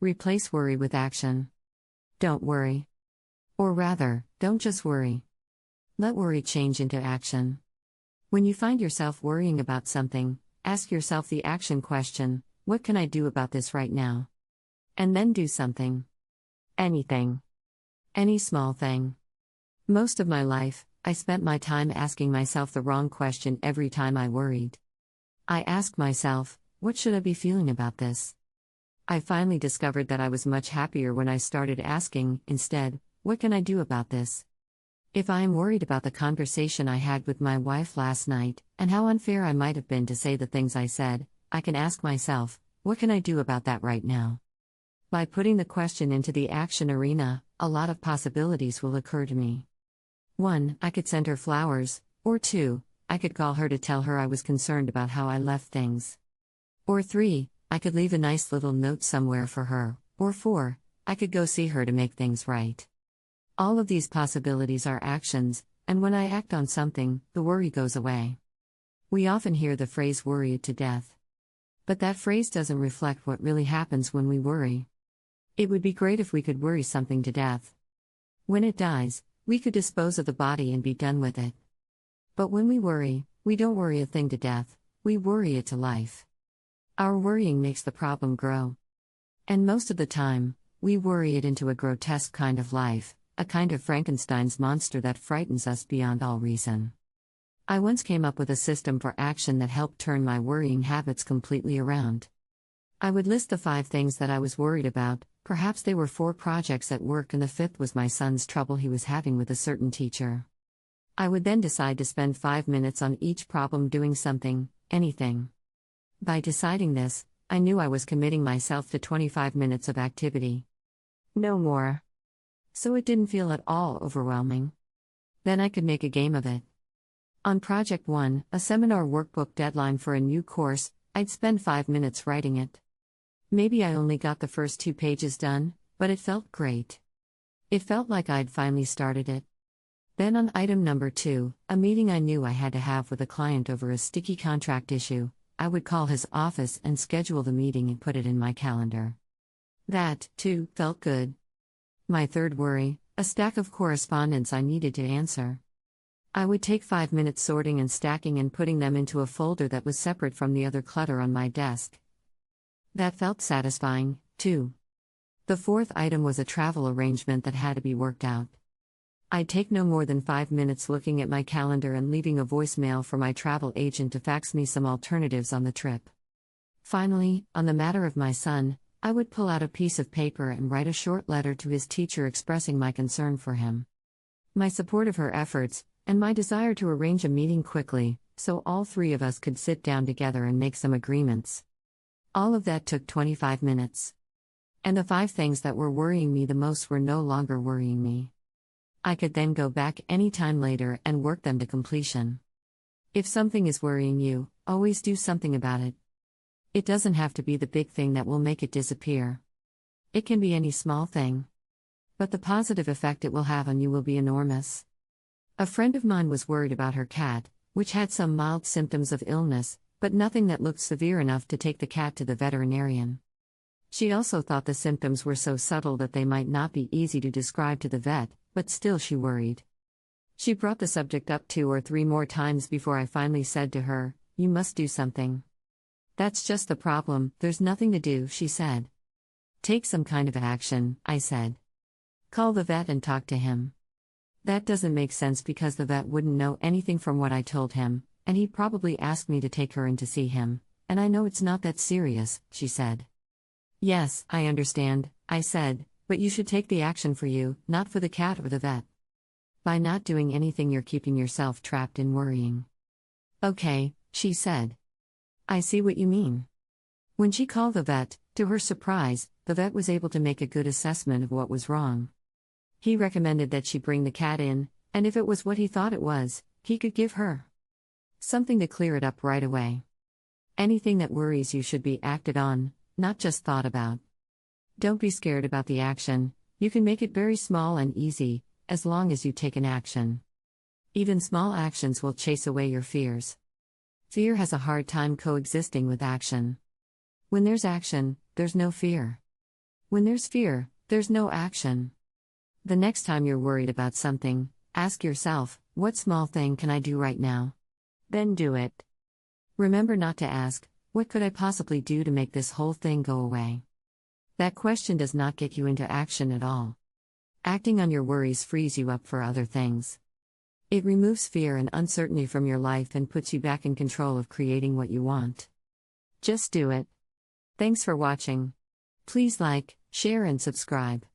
Replace worry with action. Don't worry. Or rather, don't just worry. Let worry change into action. When you find yourself worrying about something, ask yourself the action question: what can I do about this right now? And then do something. Anything. Any small thing. Most of my life, I spent my time asking myself the wrong question every time I worried. I asked myself, what should I be feeling about this? I finally discovered that I was much happier when I started asking, instead, what can I do about this? If I am worried about the conversation I had with my wife last night, and how unfair I might have been to say the things I said, I can ask myself, what can I do about that right now? By putting the question into the action arena, a lot of possibilities will occur to me. 1. I could send her flowers, or 2. I could call her to tell her I was concerned about how I left things. Or 3. I could leave a nice little note somewhere for her, or 4. I could go see her to make things right. All of these possibilities are actions, and when I act on something, the worry goes away. We often hear the phrase worried to death. But that phrase doesn't reflect what really happens when we worry. It would be great if we could worry something to death. When it dies, we could dispose of the body and be done with it. But when we worry, we don't worry a thing to death, we worry it to life. Our worrying makes the problem grow. And most of the time, we worry it into a grotesque kind of life, a kind of Frankenstein's monster that frightens us beyond all reason. I once came up with a system for action that helped turn my worrying habits completely around. I would list the 5 things that I was worried about, perhaps they were 4 projects at work and the 5th was my son's trouble he was having with a certain teacher. I would then decide to spend 5 minutes on each problem doing something, anything. By deciding this, I knew I was committing myself to 25 minutes of activity. No more. So it didn't feel at all overwhelming. Then I could make a game of it. On Project 1, a seminar workbook deadline for a new course, I'd spend 5 minutes writing it. Maybe I only got the first 2 pages done, but it felt great. It felt like I'd finally started it. Then on item number 2, a meeting I knew I had to have with a client over a sticky contract issue, I would call his office and schedule the meeting and put it in my calendar. That, too, felt good. My 3rd worry, a stack of correspondence I needed to answer. I would take 5 minutes sorting and stacking and putting them into a folder that was separate from the other clutter on my desk. That felt satisfying, too. The 4th item was a travel arrangement that had to be worked out. I'd take no more than 5 minutes looking at my calendar and leaving a voicemail for my travel agent to fax me some alternatives on the trip. Finally, on the matter of my son, I would pull out a piece of paper and write a short letter to his teacher expressing my concern for him, my support of her efforts, and my desire to arrange a meeting quickly, so all 3 of us could sit down together and make some agreements. All of that took 25 minutes. And the 5 things that were worrying me the most were no longer worrying me. I could then go back any time later and work them to completion. If something is worrying you, always do something about it. It doesn't have to be the big thing that will make it disappear. It can be any small thing. But the positive effect it will have on you will be enormous. A friend of mine was worried about her cat, which had some mild symptoms of illness, but nothing that looked severe enough to take the cat to the veterinarian. She also thought the symptoms were so subtle that they might not be easy to describe to the vet, but still she worried. She brought the subject up 2 or 3 more times before I finally said to her, "You must do something." "That's just the problem, there's nothing to do," she said. "Take some kind of action," I said. "Call the vet and talk to him." That doesn't make sense because the vet wouldn't know anything from what I told him, and he'd probably ask me to take her in to see him, and I know it's not that serious, she said. "Yes, I understand," I said, "but you should take the action for you, not for the cat or the vet. By not doing anything you're keeping yourself trapped in worrying." "Okay," she said. "I see what you mean." When she called the vet, to her surprise, the vet was able to make a good assessment of what was wrong. He recommended that she bring the cat in, and if it was what he thought it was, he could give her something to clear it up right away. Anything that worries you should be acted on, not just thought about. Don't be scared about the action, you can make it very small and easy, as long as you take an action. Even small actions will chase away your fears. Fear has a hard time coexisting with action. When there's action, there's no fear. When there's fear, there's no action. The next time you're worried about something, ask yourself, what small thing can I do right now? Then do it. Remember not to ask, what could I possibly do to make this whole thing go away? That question does not get you into action at all. Acting on your worries frees you up for other things. It removes fear and uncertainty from your life and puts you back in control of creating what you want. Just do it. Thanks for watching. Please like, share, and subscribe.